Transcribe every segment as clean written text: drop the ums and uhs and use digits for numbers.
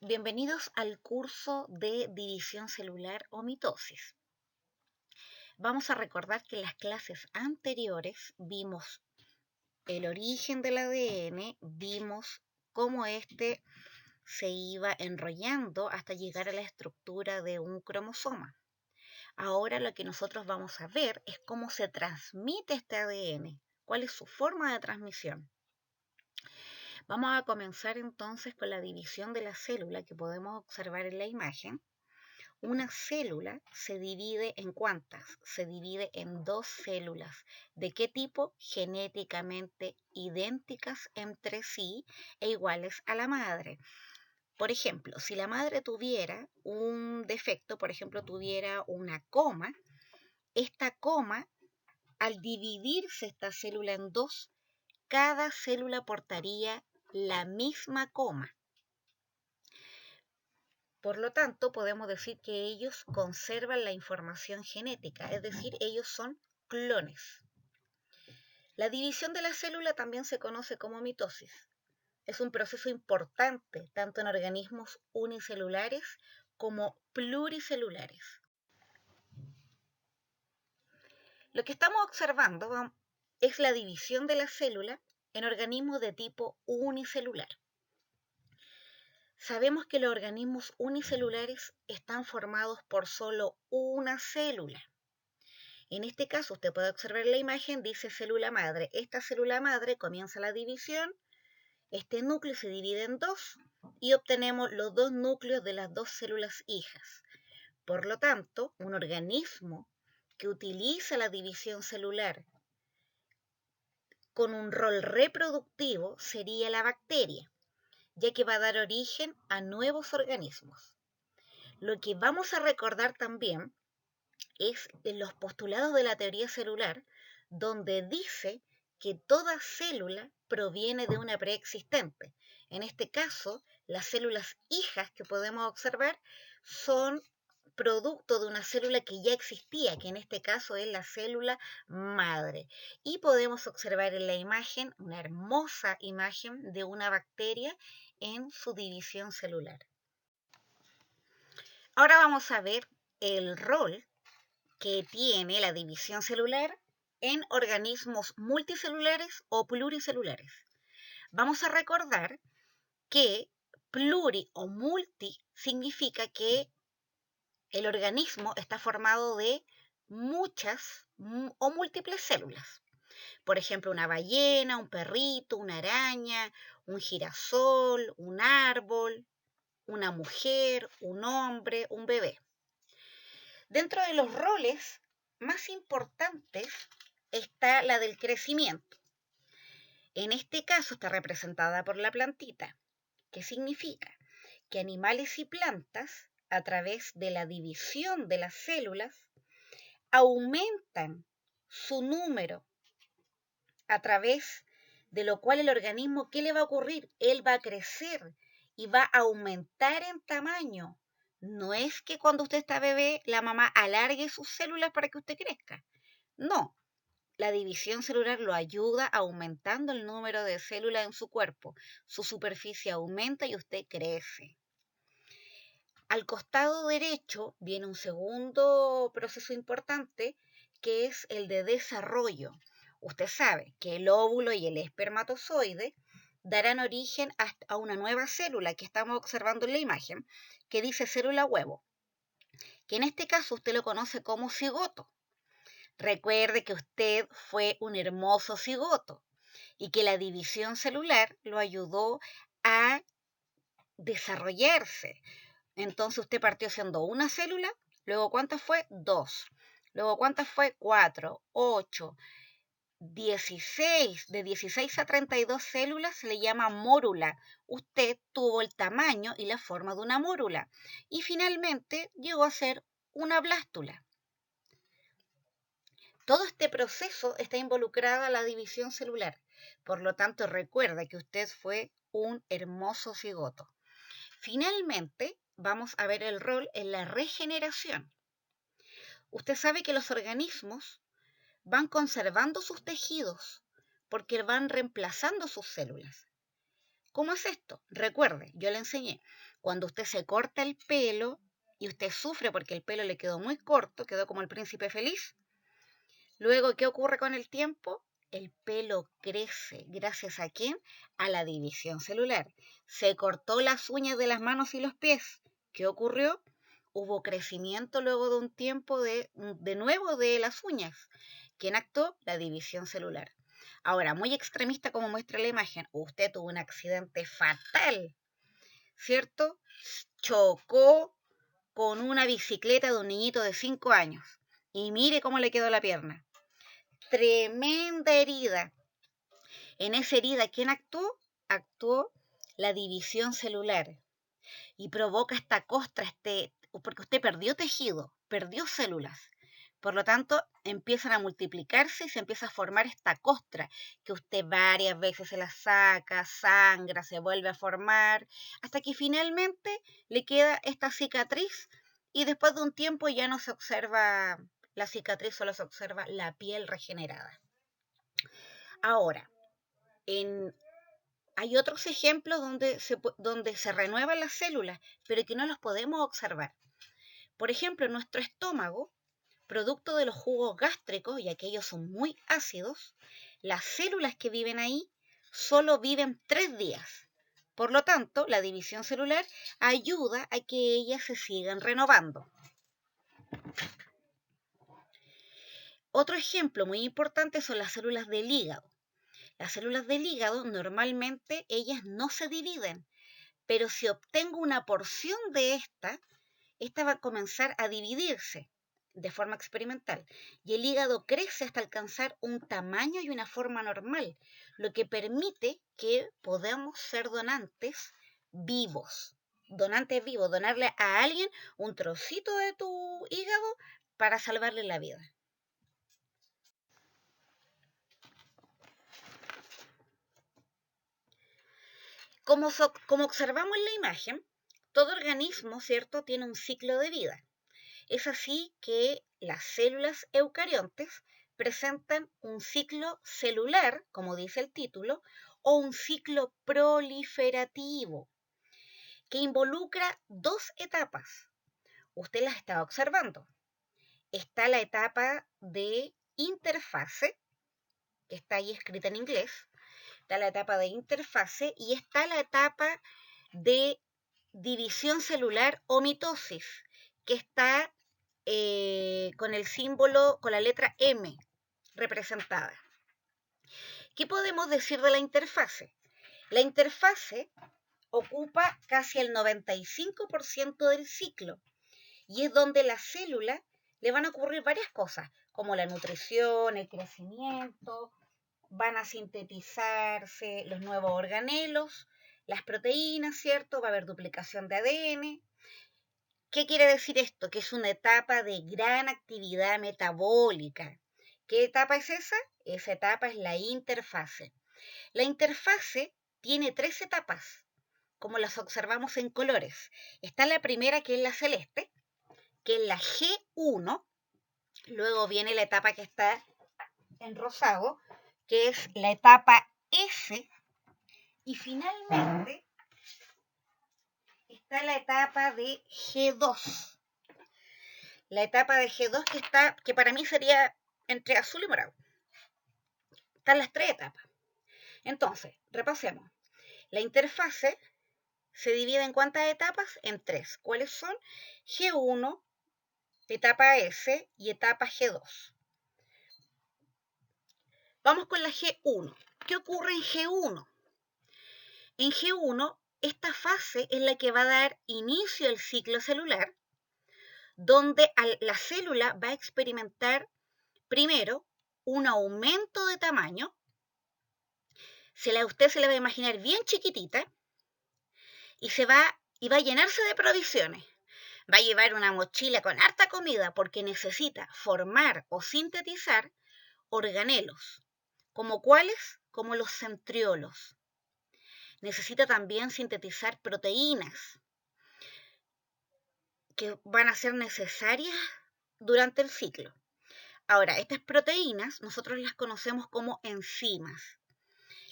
Bienvenidos al curso de división celular o mitosis. Vamos a recordar que en las clases anteriores vimos el origen del ADN, vimos cómo éste se iba enrollando hasta llegar a la estructura de un cromosoma. Ahora lo que nosotros vamos a ver es cómo se transmite este ADN, cuál es su forma de transmisión. Vamos a comenzar entonces con la división de la célula que podemos observar en la imagen. Una célula se divide en ¿cuántas? Se divide en dos células. ¿De qué tipo? Genéticamente idénticas entre sí e iguales a la madre. Por ejemplo, si la madre tuviera un defecto, por ejemplo, tuviera una coma, esta coma, al dividirse esta célula en dos, cada célula portaría la misma coma. Por lo tanto, podemos decir que ellos conservan la información genética, es decir, ellos son clones. La división de la célula también se conoce como mitosis. Es un proceso importante tanto en organismos unicelulares como pluricelulares. Lo que estamos observando es la división de la célula en organismos de tipo unicelular. Sabemos que los organismos unicelulares están formados por solo una célula. En este caso, usted puede observar la imagen, dice célula madre. Esta célula madre comienza la división, este núcleo se divide en dos y obtenemos los dos núcleos de las dos células hijas. Por lo tanto, un organismo que utiliza la división celular con un rol reproductivo sería la bacteria, ya que va a dar origen a nuevos organismos. Lo que vamos a recordar también es en los postulados de la teoría celular, donde dice que toda célula proviene de una preexistente. En este caso, las células hijas que podemos observar son producto de una célula que ya existía, que en este caso es la célula madre. Y podemos observar en la imagen una hermosa imagen de una bacteria en su división celular. Ahora vamos a ver el rol que tiene la división celular en organismos multicelulares o pluricelulares. Vamos a recordar que pluri o multi significa que el organismo está formado de muchas o múltiples células. Por ejemplo, una ballena, un perrito, una araña, un girasol, un árbol, una mujer, un hombre, un bebé. Dentro de los roles más importantes está la del crecimiento. En este caso está representada por la plantita, que significa que animales y plantas, a través de la división de las células, aumentan su número, a través de lo cual el organismo, ¿qué le va a ocurrir? Él va a crecer y va a aumentar en tamaño. No es que cuando usted está bebé, la mamá alargue sus células para que usted crezca. No, la división celular lo ayuda aumentando el número de células en su cuerpo. Su superficie aumenta y usted crece. Al costado derecho viene un segundo proceso importante, que es el de desarrollo. Usted sabe que el óvulo y el espermatozoide darán origen a una nueva célula que estamos observando en la imagen, que dice célula huevo, que en este caso usted lo conoce como cigoto. Recuerde que usted fue un hermoso cigoto y que la división celular lo ayudó a desarrollarse. Entonces usted partió siendo una célula, luego ¿cuántas fue? 2. Luego ¿cuántas fue? 4, 8, 16. De 16 a 32 células se le llama mórula. Usted tuvo el tamaño y la forma de una mórula. Y finalmente llegó a ser una blástula. Todo este proceso está involucrado en la división celular. Por lo tanto, recuerda que usted fue un hermoso cigoto. Finalmente, vamos a ver el rol en la regeneración. Usted sabe que los organismos van conservando sus tejidos porque van reemplazando sus células. ¿Cómo es esto? Recuerde, yo le enseñé. Cuando usted se corta el pelo y usted sufre porque el pelo le quedó muy corto, quedó como el príncipe feliz, luego, ¿qué ocurre con el tiempo? El pelo crece. ¿Gracias a quién? A la división celular. Se cortó las uñas de las manos y los pies. ¿Qué ocurrió? Hubo crecimiento luego de un tiempo de nuevo de las uñas. ¿Quién actuó? La división celular. Ahora, muy extremista como muestra la imagen, usted tuvo un accidente fatal, ¿cierto? Chocó con una bicicleta de un niñito de 5 años. Y mire cómo le quedó la pierna. Tremenda herida. En esa herida, ¿quién actuó? Actuó la división celular y provoca esta costra, porque usted perdió tejido, perdió células. Por lo tanto, empiezan a multiplicarse y se empieza a formar esta costra, que usted varias veces se la saca, sangra, se vuelve a formar, hasta que finalmente le queda esta cicatriz y después de un tiempo ya no se observa la cicatriz, solo se observa la piel regenerada. Ahora, hay otros ejemplos donde se renuevan las células, pero que no los podemos observar. Por ejemplo, en nuestro estómago, producto de los jugos gástricos, y aquellos son muy ácidos, las células que viven ahí solo viven 3 días. Por lo tanto, la división celular ayuda a que ellas se sigan renovando. Otro ejemplo muy importante son las células del hígado. Las células del hígado normalmente ellas no se dividen, pero si obtengo una porción de esta va a comenzar a dividirse de forma experimental y el hígado crece hasta alcanzar un tamaño y una forma normal, lo que permite que podamos ser donantes vivos. Donantes vivos, donarle a alguien un trocito de tu hígado para salvarle la vida. Como observamos en la imagen, todo organismo, ¿cierto?, tiene un ciclo de vida. Es así que las células eucariontes presentan un ciclo celular, como dice el título, o un ciclo proliferativo, que involucra 2 etapas. Usted las está observando. Está la etapa de interfase, que está ahí escrita en inglés. Está la etapa de interfase y está la etapa de división celular o mitosis, que está con el símbolo, con la letra M representada. ¿Qué podemos decir de la interfase? La interfase ocupa casi el 95% del ciclo y es donde a la célula le van a ocurrir varias cosas, como la nutrición, el crecimiento, van a sintetizarse los nuevos organelos, las proteínas, ¿cierto? Va a haber duplicación de ADN. ¿Qué quiere decir esto? Que es una etapa de gran actividad metabólica. ¿Qué etapa es esa? Esa etapa es la interfase. La interfase tiene 3 etapas, como las observamos en colores. Está la primera, que es la celeste, que es la G1. Luego viene la etapa que está en rosado, que es la etapa S. Y finalmente está la etapa de G2. La etapa de G2 que para mí sería entre azul y morado. Están las 3 etapas. Entonces, repasemos. La interfase se divide en ¿cuántas etapas? En 3. ¿Cuáles son? G1, etapa S y etapa G2. Vamos con la G1. ¿Qué ocurre en G1? En G1, esta fase es la que va a dar inicio al ciclo celular, donde la célula va a experimentar primero un aumento de tamaño. Usted se la va a imaginar bien chiquitita y va a llenarse de provisiones. Va a llevar una mochila con harta comida porque necesita formar o sintetizar organelos. ¿Como cuáles? Como los centriolos. Necesita también sintetizar proteínas que van a ser necesarias durante el ciclo. Ahora, estas proteínas nosotros las conocemos como enzimas.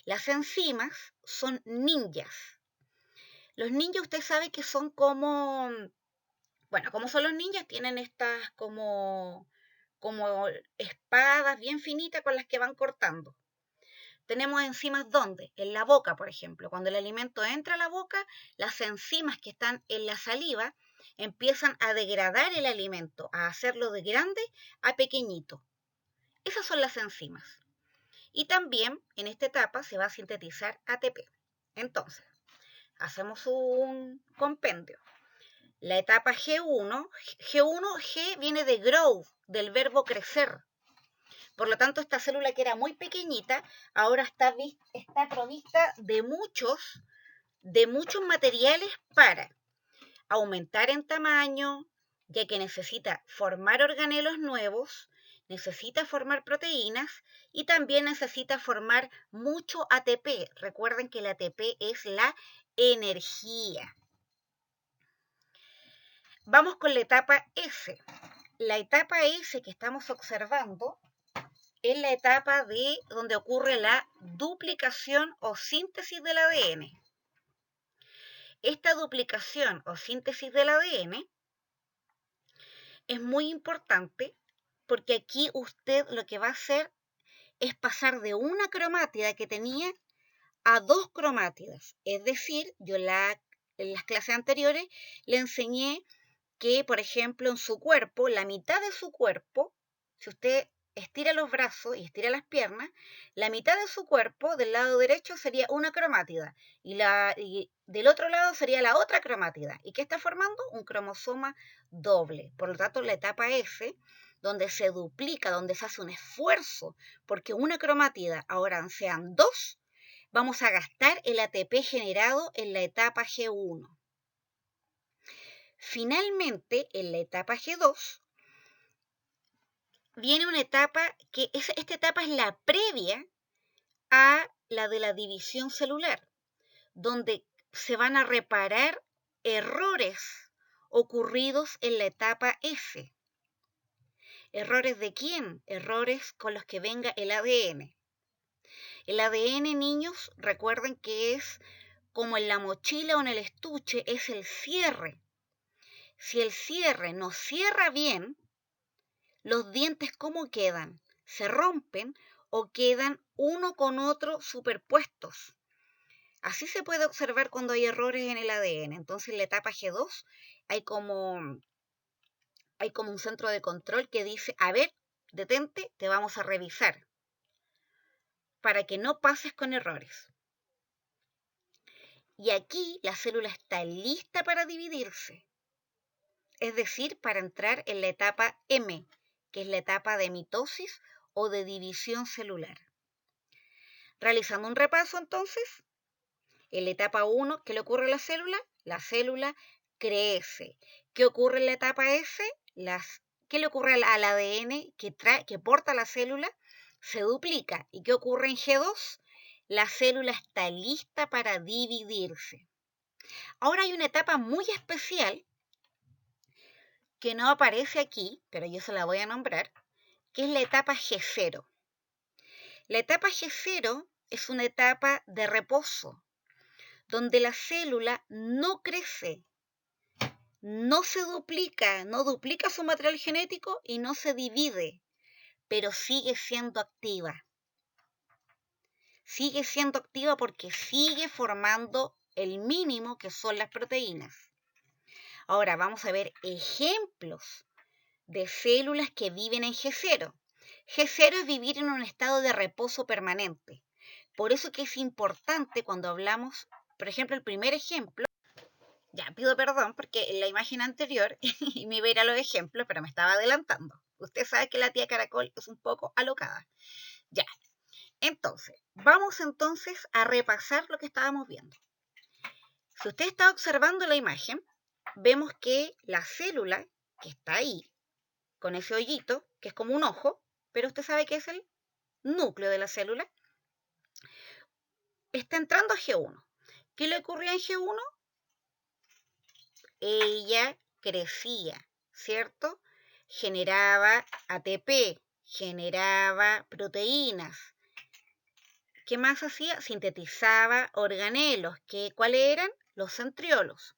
Las enzimas son ninjas. Los ninjas, usted sabe que son como, bueno, como son los ninjas, tienen estas como espadas bien finitas con las que van cortando. Tenemos enzimas ¿dónde? En la boca, por ejemplo. Cuando el alimento entra a la boca, las enzimas que están en la saliva empiezan a degradar el alimento, a hacerlo de grande a pequeñito. Esas son las enzimas. Y también en esta etapa se va a sintetizar ATP. Entonces, hacemos un compendio. La etapa G1, G viene de grow, del verbo crecer. Por lo tanto, esta célula que era muy pequeñita, ahora está provista de muchos materiales para aumentar en tamaño, ya que necesita formar organelos nuevos, necesita formar proteínas y también necesita formar mucho ATP. Recuerden que el ATP es la energía. Vamos con la etapa S. La etapa S que estamos observando es la etapa de donde ocurre la duplicación o síntesis del ADN. Esta duplicación o síntesis del ADN es muy importante porque aquí usted lo que va a hacer es pasar de una cromátida que tenía a dos cromátidas. Es decir, yo en las clases anteriores le enseñé que, por ejemplo, en su cuerpo, la mitad de su cuerpo, si usted estira los brazos y estira las piernas, la mitad de su cuerpo del lado derecho sería una cromátida y del otro lado sería la otra cromátida. ¿Y qué está formando? Un cromosoma doble. Por lo tanto, la etapa S, donde se duplica, donde se hace un esfuerzo, porque una cromátida ahora sean dos, vamos a gastar el ATP generado en la etapa G1. Finalmente, en la etapa G2, viene una etapa que esta etapa es la previa a la de la división celular, donde se van a reparar errores ocurridos en la etapa S. ¿Errores de quién? Errores con los que venga el ADN. El ADN, niños, recuerden que es como en la mochila o en el estuche, es el cierre. Si el cierre no cierra bien, los dientes ¿cómo quedan? ¿Se rompen o quedan uno con otro superpuestos? Así se puede observar cuando hay errores en el ADN. Entonces en la etapa G2 hay como un centro de control que dice, a ver, detente, te vamos a revisar para que no pases con errores. Y aquí la célula está lista para dividirse, es decir, para entrar en la etapa M, que es la etapa de mitosis o de división celular. Realizando un repaso entonces, en la etapa 1, ¿qué le ocurre a la célula? La célula crece. ¿Qué ocurre en la etapa S? ¿Qué le ocurre al ADN que porta la célula? Se duplica. ¿Y qué ocurre en G2? La célula está lista para dividirse. Ahora hay una etapa muy especial que no aparece aquí, pero yo se la voy a nombrar, que es la etapa G0. La etapa G0 es una etapa de reposo, donde la célula no crece, no se duplica, no duplica su material genético y no se divide, pero sigue siendo activa. Sigue siendo activa porque sigue formando el mínimo que son las proteínas. Ahora vamos a ver ejemplos de células que viven en G0. G0 es vivir en un estado de reposo permanente. Por eso que es importante cuando hablamos, por ejemplo, el primer ejemplo, ya pido perdón porque en la imagen anterior me iba a ir a los ejemplos, pero me estaba adelantando. Usted sabe que la tía Caracol es un poco alocada. Ya, entonces, vamos entonces a repasar lo que estábamos viendo. Si usted está observando la imagen, vemos que la célula que está ahí, con ese hoyito, que es como un ojo, pero usted sabe que es el núcleo de la célula, está entrando a G1. ¿Qué le ocurría en G1? Ella crecía, ¿cierto? Generaba ATP, generaba proteínas. ¿Qué más hacía? Sintetizaba organelos. ¿Cuáles eran? los centriolos.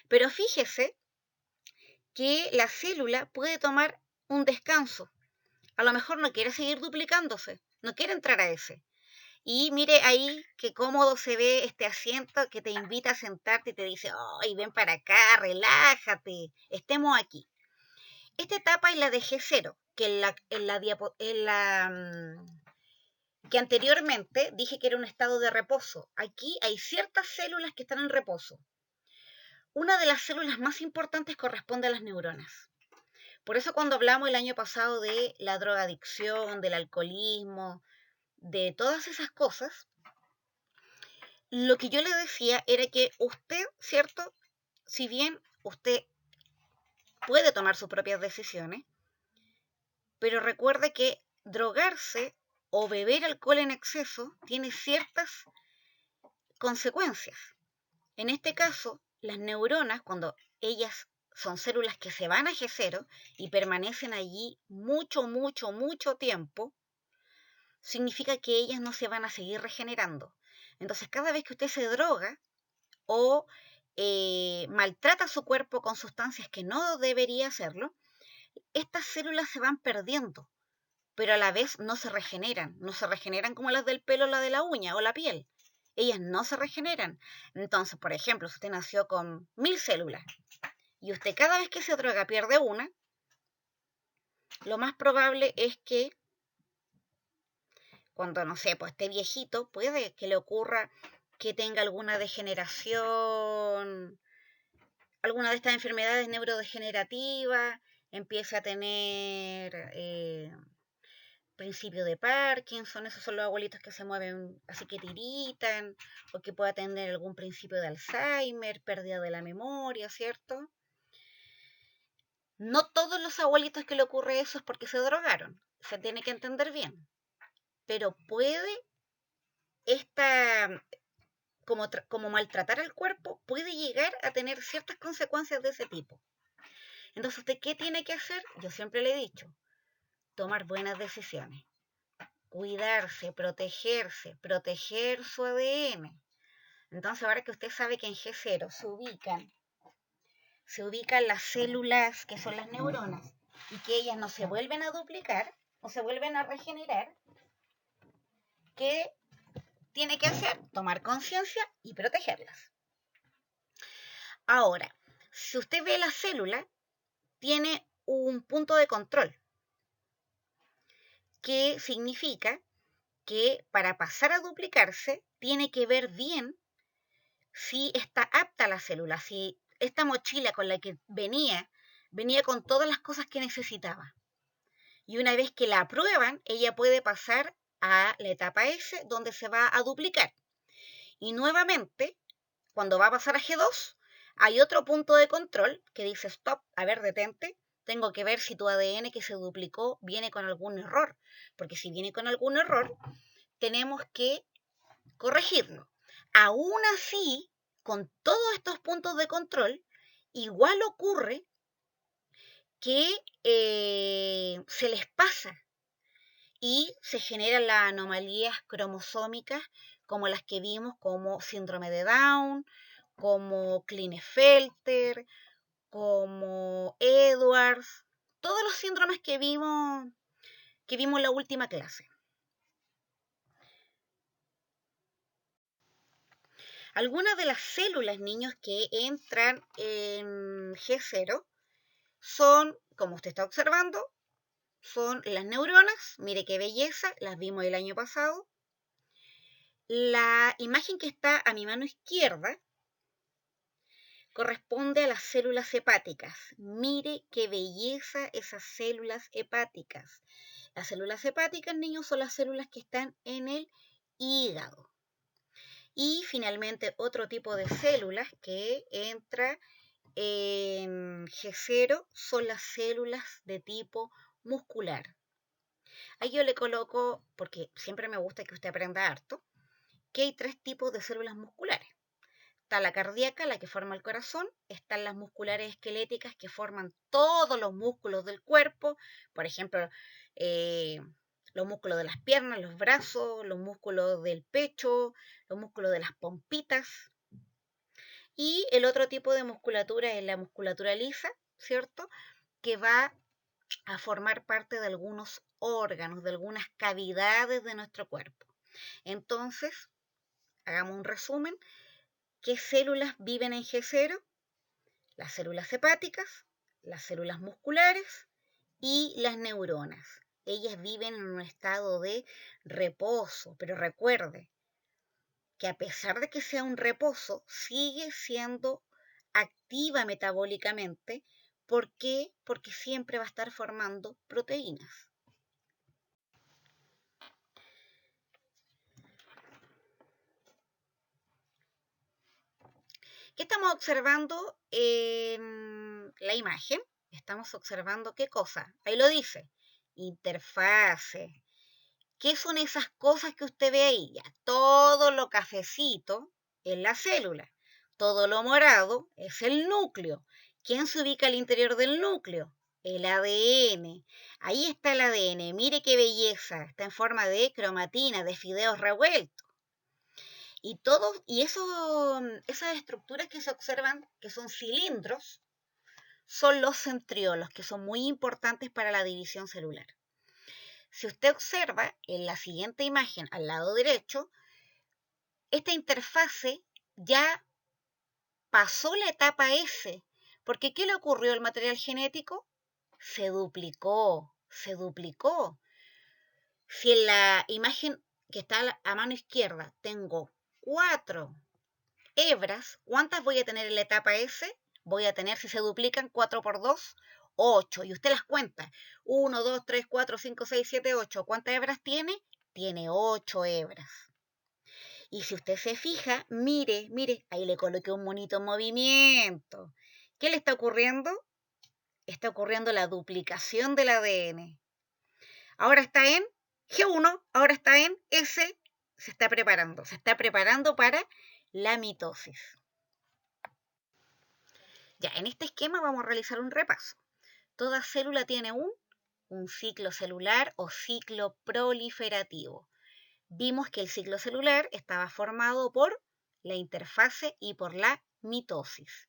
Pero fíjese que la célula puede tomar un descanso. A lo mejor no quiere seguir duplicándose, no quiere entrar a ese. Y mire ahí qué cómodo se ve este asiento que te invita a sentarte y te dice, ¡ay, ven para acá, relájate, estemos aquí! Esta etapa es la de G0, que que anteriormente dije que era un estado de reposo. Aquí hay ciertas células que están en reposo. Una de las células más importantes corresponde a las neuronas. Por eso cuando hablamos el año pasado de la drogadicción, del alcoholismo, de todas esas cosas, lo que yo le decía era que usted, ¿cierto? Si bien usted puede tomar sus propias decisiones, pero recuerde que drogarse o beber alcohol en exceso tiene ciertas consecuencias. En este caso, las neuronas, cuando ellas son células que se van a G0 y permanecen allí mucho, mucho, mucho tiempo, significa que ellas no se van a seguir regenerando. Entonces, cada vez que usted se droga o maltrata su cuerpo con sustancias que no debería hacerlo, estas células se van perdiendo, pero a la vez no se regeneran como las del pelo, la de la uña o la piel. Ellas no se regeneran. Entonces, por ejemplo, si usted nació con 1000 células y usted cada vez que se droga pierde una, lo más probable es que cuando, no sé, pues esté viejito, puede que le ocurra que tenga alguna degeneración, alguna de estas enfermedades neurodegenerativas, empiece a tener principio de Parkinson, esos son los abuelitos que se mueven así que tiritan, o que pueda tener algún principio de Alzheimer, pérdida de la memoria, ¿cierto? No todos los abuelitos que le ocurre eso es porque se drogaron, se tiene que entender bien, pero puede esta, como maltratar al cuerpo, puede llegar a tener ciertas consecuencias de ese tipo. Entonces, ¿usted qué tiene que hacer? Yo siempre le he dicho, tomar buenas decisiones, cuidarse, protegerse, proteger su ADN. Entonces, ahora que usted sabe que en G0 se ubican las células que son las neuronas y que ellas no se vuelven a duplicar o se vuelven a regenerar, ¿qué tiene que hacer? Tomar conciencia y protegerlas. Ahora, si usted ve la célula, tiene un punto de control, que significa que para pasar a duplicarse tiene que ver bien si está apta la célula, si esta mochila con la que venía con todas las cosas que necesitaba. Y una vez que la aprueban, ella puede pasar a la etapa S, donde se va a duplicar. Y nuevamente, cuando va a pasar a G2, hay otro punto de control que dice, stop, a ver, detente, tengo que ver si tu ADN que se duplicó viene con algún error, porque si viene con algún error, tenemos que corregirlo. Aún así, con todos estos puntos de control, igual ocurre que se les pasa y se generan las anomalías cromosómicas como las que vimos, como síndrome de Down, como Klinefelter, como Edwards, todos los síndromes que vimos en la última clase. Algunas de las células, niños, que entran en G0 son, como usted está observando, son las neuronas. Mire qué belleza, las vimos el año pasado. La imagen que está a mi mano izquierda corresponde a las células hepáticas. Mire qué belleza esas células hepáticas. Las células hepáticas, niños, son las células que están en el hígado. Y finalmente otro tipo de células que entra en G0 son las células de tipo muscular. Ahí yo le coloco, porque siempre me gusta que usted aprenda harto, que hay 3 tipos de células musculares. Está la cardíaca, la que forma el corazón, están las musculares esqueléticas que forman todos los músculos del cuerpo, por ejemplo, los músculos de las piernas, los brazos, los músculos del pecho, los músculos de las pompitas. Y el otro tipo de musculatura es la musculatura lisa, ¿cierto? Que va a formar parte de algunos órganos, de algunas cavidades de nuestro cuerpo. Entonces, hagamos un resumen. ¿Qué células viven en G0? Las células hepáticas, las células musculares y las neuronas. Ellas viven en un estado de reposo, pero recuerde que a pesar de que sea un reposo, sigue siendo activa metabólicamente. ¿Por qué? Porque siempre va a estar formando proteínas. ¿Qué estamos observando en la imagen? Estamos observando qué cosa. Ahí lo dice. Interfase. ¿Qué son esas cosas que usted ve ahí? Ya, todo lo cafecito es la célula. Todo lo morado es el núcleo. ¿Quién se ubica al interior del núcleo? El ADN. Ahí está el ADN. Mire qué belleza. Está en forma de cromatina, de fideos revueltos. Y esas estructuras que se observan, que son cilindros, son los centriolos, que son muy importantes para la división celular. Si usted observa en la siguiente imagen al lado derecho, esta interfase ya pasó la etapa S, porque ¿qué le ocurrió al material genético? Se duplicó, se duplicó. Si en la imagen que está a mano izquierda tengo 4 hebras, ¿cuántas voy a tener en la etapa S? Voy a tener, si se duplican, 4 por 2, 8. Y usted las cuenta. 1, 2, 3, 4, 5, 6, 7, 8. ¿Cuántas hebras tiene? Tiene 8 hebras. Y si usted se fija, mire, ahí le coloqué un monito en movimiento. ¿Qué le está ocurriendo? Está ocurriendo la duplicación del ADN. Ahora está en G1, ahora está en S, se está preparando para la mitosis. Ya, en este esquema vamos a realizar un repaso. Toda célula tiene un ciclo celular o ciclo proliferativo. Vimos que el ciclo celular estaba formado por la interfase y por la mitosis.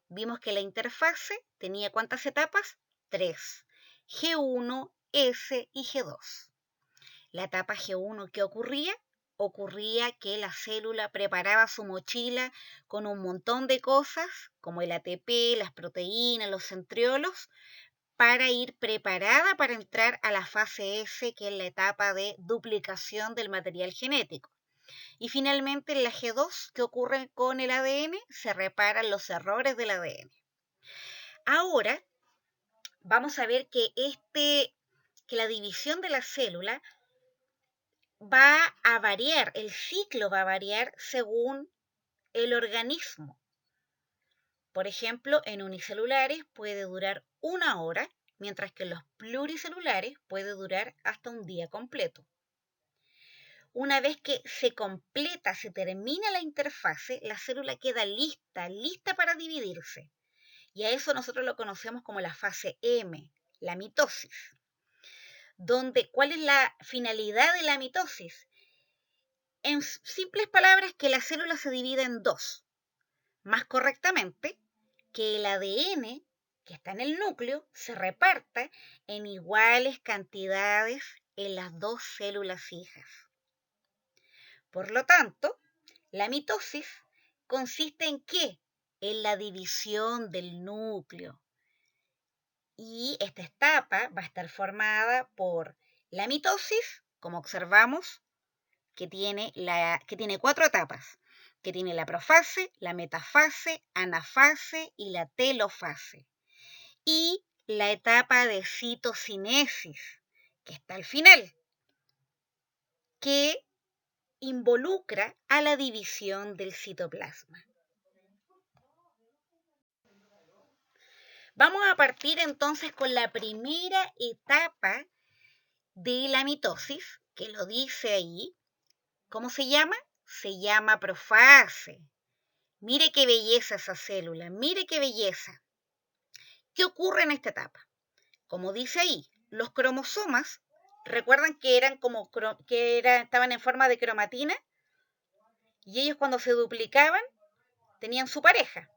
Vimos que la interfase tenía ¿cuántas etapas? 3. G1, S y G2. La etapa G1, ¿qué ocurría? Ocurría que la célula preparaba su mochila con un montón de cosas, como el ATP, las proteínas, los centriolos, para ir preparada para entrar a la fase S, que es la etapa de duplicación del material genético. Y finalmente en la G2, ¿qué ocurre con el ADN? Se reparan los errores del ADN. Ahora vamos a ver que la división de la célula va a variar, el ciclo va a variar según el organismo. Por ejemplo, en unicelulares puede durar 1 hora, mientras que en los pluricelulares puede durar hasta un día completo. Una vez que se completa, se termina la interfase, la célula queda lista para dividirse. Y a eso nosotros lo conocemos como la fase M, la mitosis. ¿Cuál es la finalidad de la mitosis? En simples palabras, que la célula se divida en 2. Más correctamente, que el ADN que está en el núcleo se reparta en iguales cantidades en las 2 células hijas. Por lo tanto, la mitosis consiste en ¿qué? En la división del núcleo. Y esta etapa va a estar formada por la mitosis, como observamos, que tiene 4 etapas, que tiene la profase, la metafase, anafase y la telofase. Y la etapa de citocinesis, que está al final, que involucra a la división del citoplasma. Vamos a partir entonces con la primera etapa de la mitosis, que lo dice ahí. ¿Cómo se llama? Se llama profase. Mire qué belleza esa célula, mire qué belleza. ¿Qué ocurre en esta etapa? Como dice ahí, los cromosomas, ¿recuerdan que estaban en forma de cromatina? Y ellos cuando se duplicaban, tenían su pareja.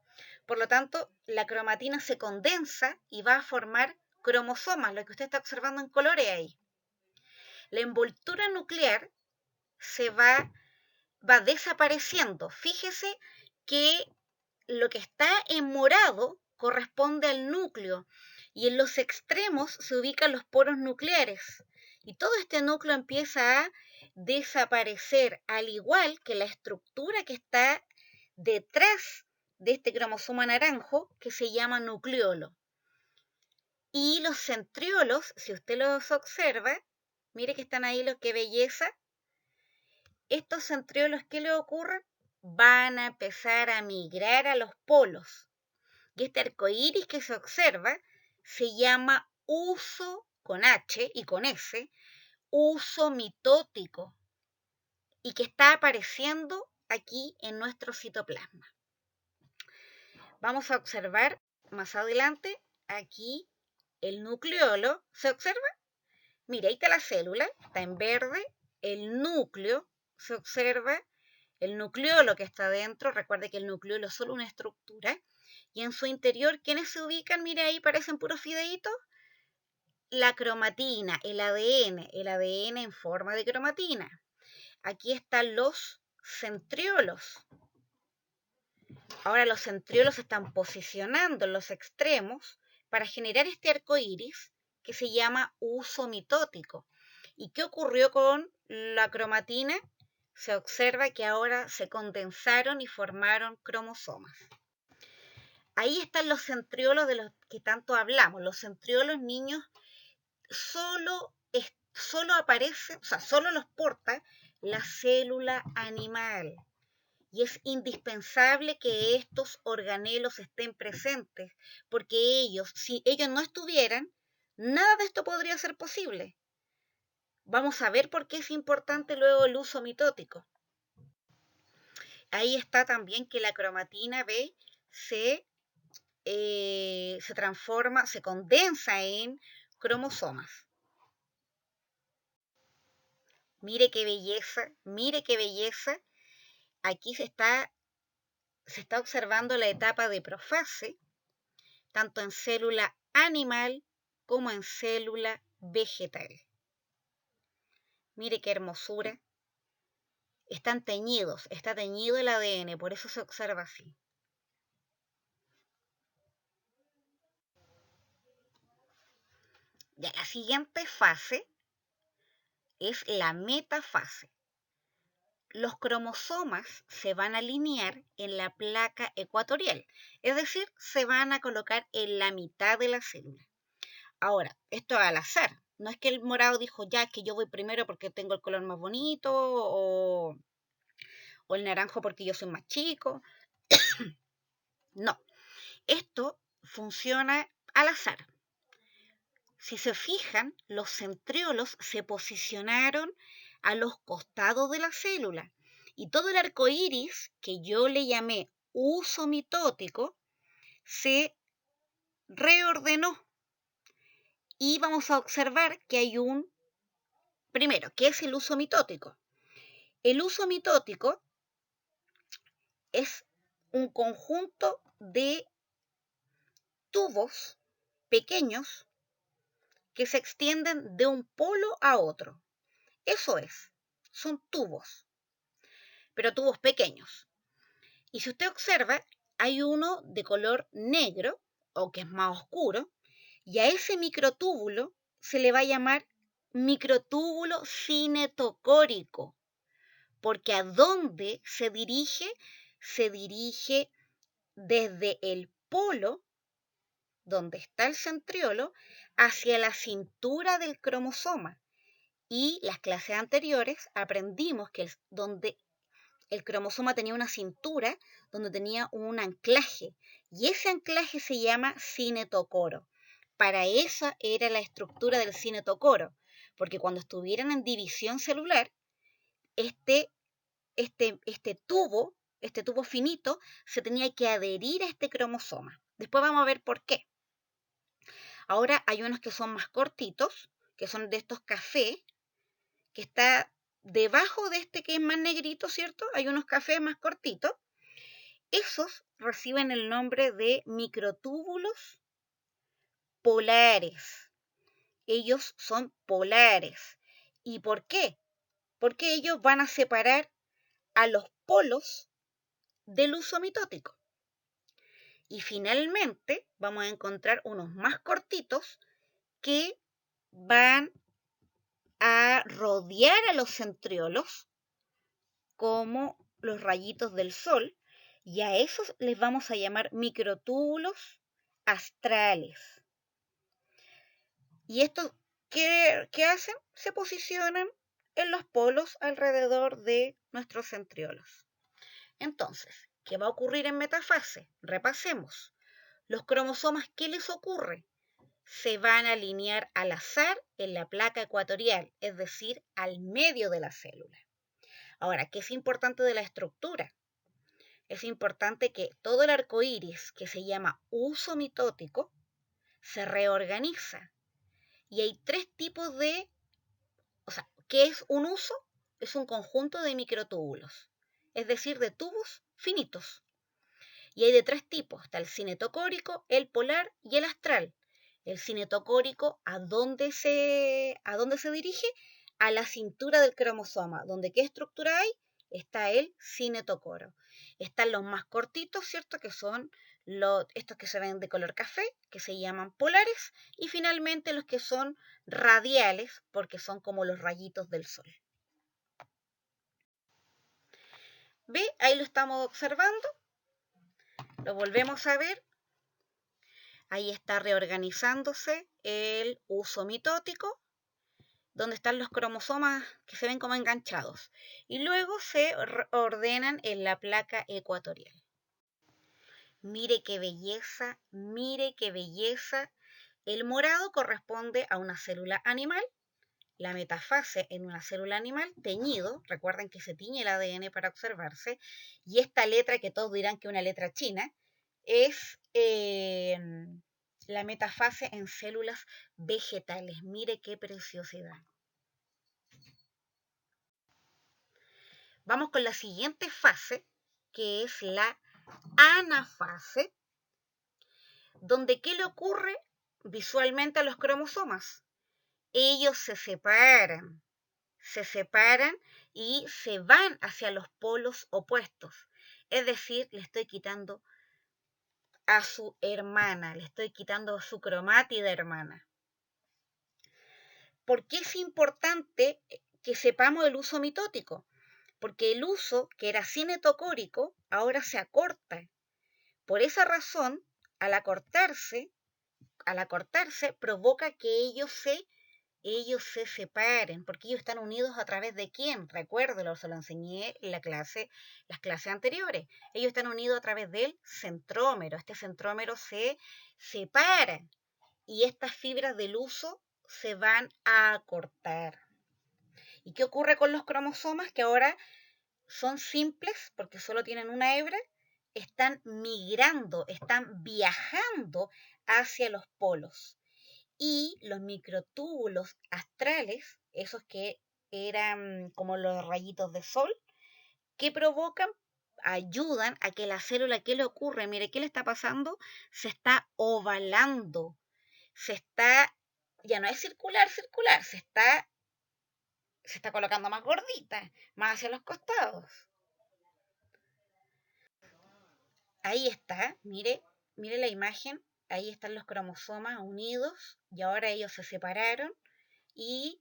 Por lo tanto, la cromatina se condensa y va a formar cromosomas, lo que usted está observando en colores ahí. La envoltura nuclear se va desapareciendo. Fíjese que lo que está en morado corresponde al núcleo y en los extremos se ubican los poros nucleares. Y todo este núcleo empieza a desaparecer, al igual que la estructura que está detrás de este cromosoma naranjo que se llama nucleolo. Y los centriolos, si usted los observa, mire que están ahí, los que belleza. Estos centriolos, ¿qué le ocurre? Van a empezar a migrar a los polos. Y este arcoíris que se observa se llama uso con H y con S, uso mitótico, y que está apareciendo aquí en nuestro citoplasma. Vamos a observar más adelante aquí el nucleolo. ¿Se observa? Mira, ahí está la célula, está en verde, el núcleo, se observa, el nucleolo que está dentro. Recuerde que el nucleolo es solo una estructura, y en su interior, ¿quiénes se ubican? Mira, ahí parecen puros fideitos. La cromatina, el ADN en forma de cromatina. Aquí están los centriolos. Ahora los centriolos se están posicionando en los extremos para generar este arco iris que se llama uso mitótico. ¿Y qué ocurrió con la cromatina? Se observa que ahora se condensaron y formaron cromosomas. Ahí están los centriolos de los que tanto hablamos. Los centriolos, niños, solo aparecen, o sea, solo los porta la célula animal. Y es indispensable que estos organelos estén presentes, porque si ellos no estuvieran, nada de esto podría ser posible. Vamos a ver por qué es importante luego el uso mitótico. Ahí está también que la cromatina B se transforma, se condensa en cromosomas. Mire qué belleza, mire qué belleza. Aquí se está observando la etapa de profase, tanto en célula animal como en célula vegetal. Mire qué hermosura. Están teñidos, está teñido el ADN, por eso se observa así. Ya, la siguiente fase es la metafase. Los cromosomas se van a alinear en la placa ecuatorial, es decir, se van a colocar en la mitad de la célula. Ahora, esto es al azar. No es que el morado dijo, ya, que yo voy primero porque tengo el color más bonito, o el naranjo porque yo soy más chico. No, esto funciona al azar. Si se fijan, los centriolos se posicionaron a los costados de la célula y todo el arco iris, que yo le llamé uso mitótico, se reordenó. Y vamos a observar que hay primero, ¿qué es el uso mitótico? El uso mitótico es un conjunto de tubos pequeños que se extienden de un polo a otro. Eso son tubos, pero tubos pequeños. Y si usted observa, hay uno de color negro, o que es más oscuro, y a ese microtúbulo se le va a llamar microtúbulo cinetocórico, porque ¿a dónde se dirige? Se dirige desde el polo, donde está el centriolo, hacia la cintura del cromosoma. Y las clases anteriores aprendimos que donde el cromosoma tenía una cintura, donde tenía un anclaje, y ese anclaje se llama cinetocoro. Para esa era la estructura del cinetocoro, porque cuando estuvieran en división celular, este tubo finito, se tenía que adherir a este cromosoma. Después vamos a ver por qué. Ahora hay unos que son más cortitos, que son de estos café, que está debajo de este que es más negrito, ¿cierto? Hay unos cafés más cortitos. Esos reciben el nombre de microtúbulos polares. Ellos son polares. ¿Y por qué? Porque ellos van a separar a los polos del uso mitótico. Y finalmente vamos a encontrar unos más cortitos que van a rodear a los centriolos como los rayitos del sol, y a esos les vamos a llamar microtúbulos astrales. ¿Y estos qué hacen? Se posicionan en los polos alrededor de nuestros centriolos. Entonces, ¿qué va a ocurrir en metafase? Repasemos. Los cromosomas, ¿qué les ocurre? Se van a alinear al azar en la placa ecuatorial, es decir, al medio de la célula. Ahora, ¿qué es importante de la estructura? Es importante que todo el arco iris, que se llama uso mitótico, se reorganiza. Y hay tres tipos de, ¿qué es un uso? Es un conjunto de microtúbulos, es decir, de tubos finitos. Y hay de tres tipos, está el cinetocórico, el polar y el astral. El cinetocórico, ¿a dónde se dirige? A la cintura del cromosoma. ¿Donde qué estructura hay? Está el cinetocoro. Están los más cortitos, ¿cierto? Que son estos que se ven de color café, que se llaman polares. Y finalmente los que son radiales, porque son como los rayitos del sol. ¿Ve? Ahí lo estamos observando. Lo volvemos a ver. Ahí está reorganizándose el uso mitótico, donde están los cromosomas que se ven como enganchados. Y luego se ordenan en la placa ecuatorial. Mire qué belleza, mire qué belleza. El morado corresponde a una célula animal. La metafase en una célula animal, teñido, recuerden que se tiñe el ADN para observarse, y esta letra, que todos dirán que es una letra china, es la metafase en células vegetales. Mire qué preciosidad. Vamos con la siguiente fase, que es la anafase, donde ¿qué le ocurre visualmente a los cromosomas? Ellos se separan y se van hacia los polos opuestos. Es decir, le estoy quitando a su hermana, le estoy quitando a su cromátida hermana. ¿Por qué es importante que sepamos el uso mitótico? Porque el uso, que era cinetocórico, ahora se acorta. Por esa razón, al acortarse, provoca que ellos se separen, porque ellos están unidos a través de ¿quién? Recuérdelo, se lo enseñé en las clases anteriores. Ellos están unidos a través del centrómero. Este centrómero se separa y estas fibras del uso se van a acortar. ¿Y qué ocurre con los cromosomas? Que ahora son simples porque solo tienen una hebra, están migrando, están viajando hacia los polos. Y los microtúbulos astrales, esos que eran como los rayitos de sol, que provocan, ayudan a que la célula, ¿qué le ocurre? Mire, ¿qué le está pasando? Se está ovalando, ya no es circular, se está colocando más gordita, más hacia los costados. Ahí está, mire la imagen, ahí están los cromosomas unidos y ahora ellos se separaron y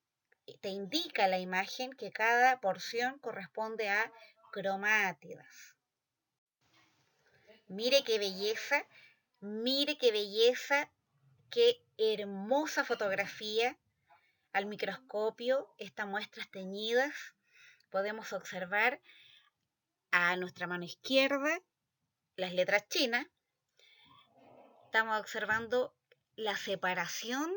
te indica la imagen que cada porción corresponde a cromátidas. Mire qué belleza, qué hermosa fotografía. Al microscopio, estas muestras teñidas, podemos observar a nuestra mano izquierda las letras chinas. Estamos observando la separación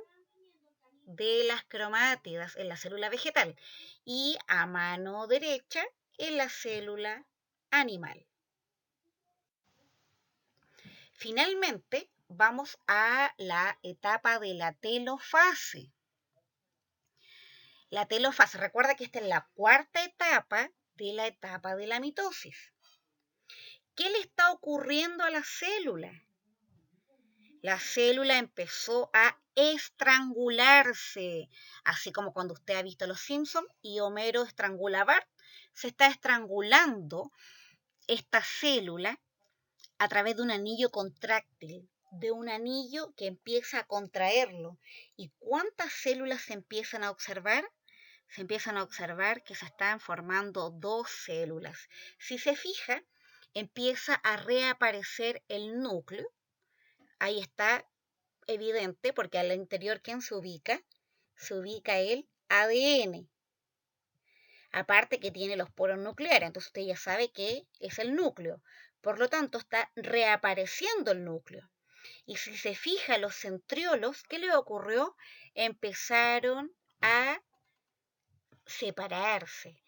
de las cromátidas en la célula vegetal y a mano derecha en la célula animal. Finalmente, vamos a la etapa de la telofase. La telofase, recuerda que esta es la cuarta etapa de la mitosis. ¿Qué le está ocurriendo a la célula? La célula empezó a estrangularse, así como cuando usted ha visto Los Simpsons y Homero estrangula a Bart. Se está estrangulando esta célula a través de un anillo contráctil, de un anillo que empieza a contraerlo. ¿Y cuántas células se empiezan a observar? Se empiezan a observar que se están formando 2 células. Si se fija, empieza a reaparecer el núcleo. Ahí está evidente porque al interior, ¿quién se ubica? Se ubica el ADN. Aparte que tiene los poros nucleares, entonces usted ya sabe que es el núcleo. Por lo tanto, está reapareciendo el núcleo. Y si se fija los centriolos, ¿qué le ocurrió? Empezaron a separarse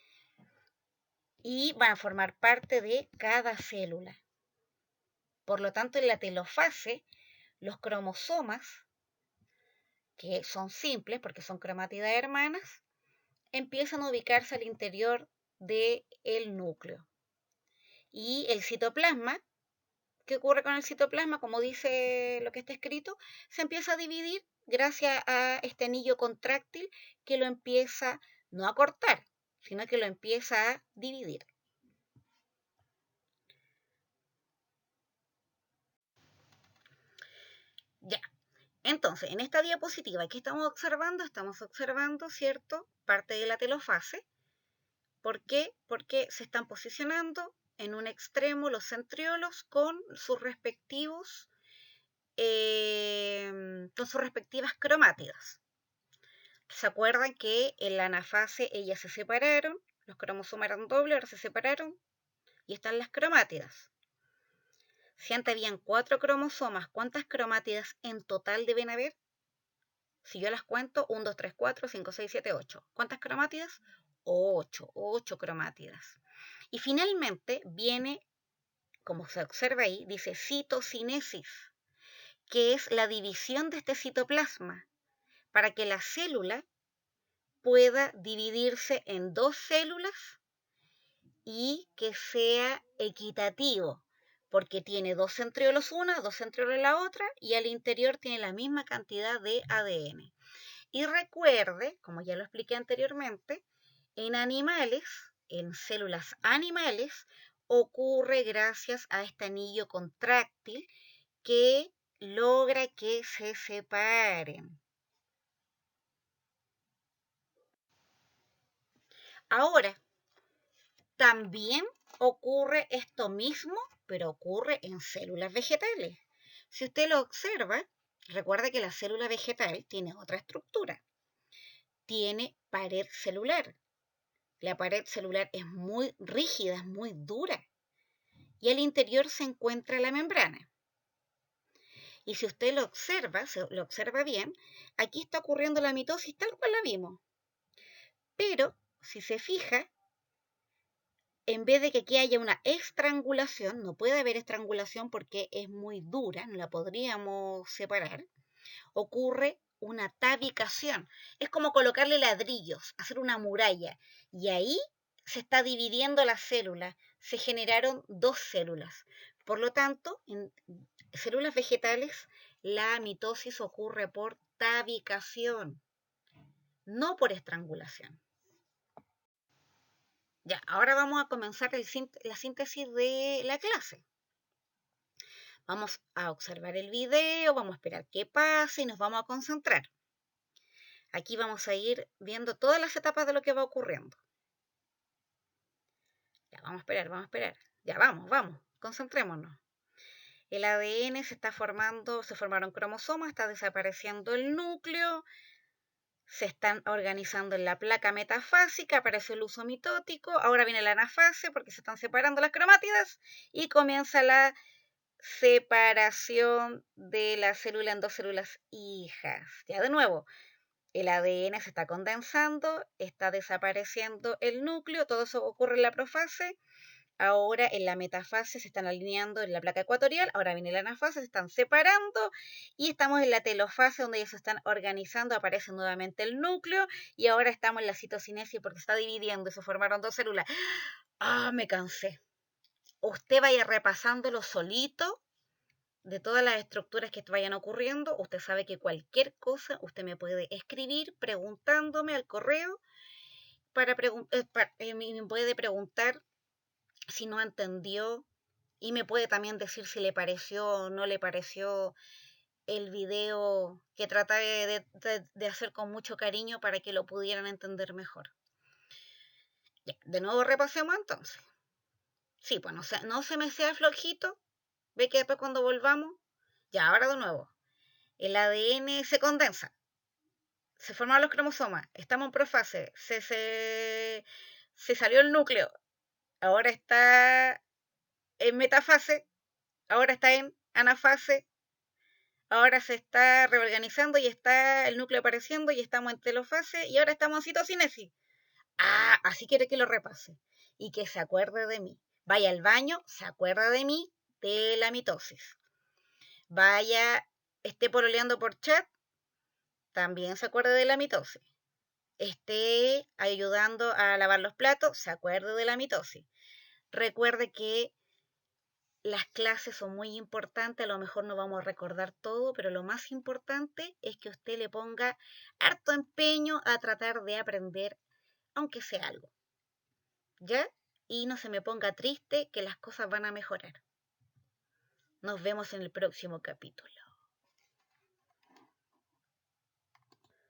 y van a formar parte de cada célula. Por lo tanto, en la telofase, los cromosomas, que son simples porque son cromátidas hermanas, empiezan a ubicarse al interior del núcleo. Y el citoplasma, ¿qué ocurre con el citoplasma? Como dice lo que está escrito, se empieza a dividir gracias a este anillo contráctil que lo empieza no a cortar, sino que lo empieza a dividir. Ya. Entonces, en esta diapositiva, ¿qué estamos observando? Estamos observando, ¿cierto?, parte de la telofase. ¿Por qué? Porque se están posicionando en un extremo los centriolos con sus respectivas cromátidas. ¿Se acuerdan que en la anafase ellas se separaron? Los cromosomas eran dobles, ahora se separaron y están las cromátidas. Si antes habían 4 cromosomas, ¿cuántas cromátidas en total deben haber? Si yo las cuento, 1, 2, 3, 4, 5, 6, 7, 8. ¿Cuántas cromátidas? 8 cromátidas. Y finalmente viene, como se observa ahí, dice citocinesis, que es la división de este citoplasma para que la célula pueda dividirse en 2 células y que sea equitativo, porque tiene 2 centriolos una, 2 centriolos la otra, y al interior tiene la misma cantidad de ADN. Y recuerde, como ya lo expliqué anteriormente, en animales, en células animales, ocurre gracias a este anillo contráctil que logra que se separen. Ahora, también ocurre esto mismo, pero ocurre en células vegetales. Si usted lo observa, recuerda que la célula vegetal tiene otra estructura. Tiene pared celular. La pared celular es muy rígida, es muy dura. Y al interior se encuentra la membrana. Y si usted lo observa bien, aquí está ocurriendo la mitosis tal cual la vimos. Pero, si se fija, en vez de que aquí haya una estrangulación, no puede haber estrangulación porque es muy dura, no la podríamos separar, ocurre una tabicación. Es como colocarle ladrillos, hacer una muralla. Y ahí se está dividiendo la célula. Se generaron 2 células. Por lo tanto, en células vegetales, la mitosis ocurre por tabicación, no por estrangulación. Ya, ahora vamos a comenzar la síntesis de la clase. Vamos a observar el video, vamos a esperar que pase y nos vamos a concentrar. Aquí vamos a ir viendo todas las etapas de lo que va ocurriendo. Ya, vamos a esperar. Ya, vamos, concentrémonos. El ADN se está formando, se formaron cromosomas, está desapareciendo el núcleo, se están organizando en la placa metafásica, aparece el uso mitótico, ahora viene la anafase porque se están separando las cromátidas y comienza la separación de la célula en 2 células hijas. Ya de nuevo, el ADN se está condensando, está desapareciendo el núcleo, todo eso ocurre en la profase. Ahora en la metafase se están alineando en la placa ecuatorial, ahora viene la anafase, se están separando y estamos en la telofase donde ellos se están organizando, aparece nuevamente el núcleo y ahora estamos en la citocinesis porque se está dividiendo y se formaron 2 células. ¡Ah, me cansé! usted vaya repasándolo solito de todas las estructuras que vayan ocurriendo. Usted sabe que cualquier cosa usted me puede escribir preguntándome al correo me puede preguntar si no entendió y me puede también decir si le pareció o no le pareció el video que traté de hacer con mucho cariño para que lo pudieran entender mejor. Ya, de nuevo repasemos entonces. Sí, pues no se me sea flojito. Ve que después cuando volvamos, ya, ahora de nuevo. El ADN se condensa. Se forman los cromosomas. Estamos en profase. Se salió el núcleo. Ahora está en metafase. Ahora está en anafase. Ahora se está reorganizando y está el núcleo apareciendo y estamos en telofase y ahora estamos en citocinesis. Ah, así quiere que lo repase y que se acuerde de mí. Vaya al baño, se acuerda de mí, de la mitosis. Vaya, esté pololeando por chat, también se acuerde de la mitosis. Esté ayudando a lavar los platos, se acuerde de la mitosis. Recuerde que las clases son muy importantes, a lo mejor no vamos a recordar todo, pero lo más importante es que usted le ponga harto empeño a tratar de aprender, aunque sea algo. ¿Ya? Y no se me ponga triste que las cosas van a mejorar. Nos vemos en el próximo capítulo.